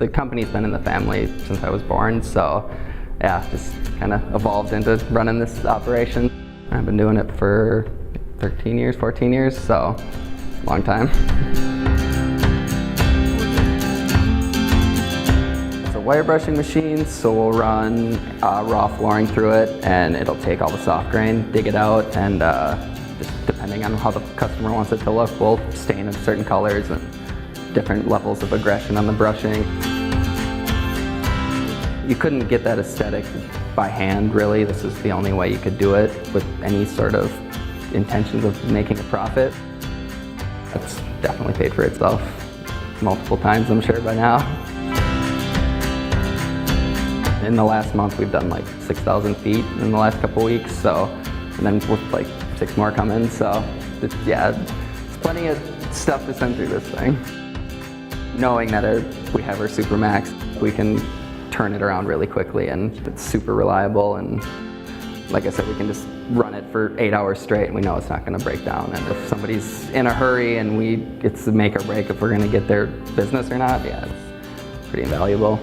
The company's been in the family since I was born, so yeah, just kind of evolved into running this operation. I've been doing it for 13 years, 14 years, so long time. It's a wire brushing machine, so we'll run raw flooring through it, and it'll take all the soft grain, dig it out, and just depending on how the customer wants it to look, we'll stain in certain colors and different levels of aggression on the brushing. You couldn't get that aesthetic by hand, really. This is the only way you could do it with any sort of intentions of making a profit. It's definitely paid for itself multiple times, I'm sure, by now. In the last month, we've done like 6,000 feet in the last couple weeks, so, and then with like 6 more coming, so yeah, it's plenty of stuff to send through this thing. Knowing that we have our SuperMax, we can turn it around really quickly, and it's super reliable, and like I said, we can just run it for 8 hours straight and we know it's not going to break down. And if somebody's in a hurry and it's a make or break if we're going to get their business or not, yeah, it's pretty invaluable.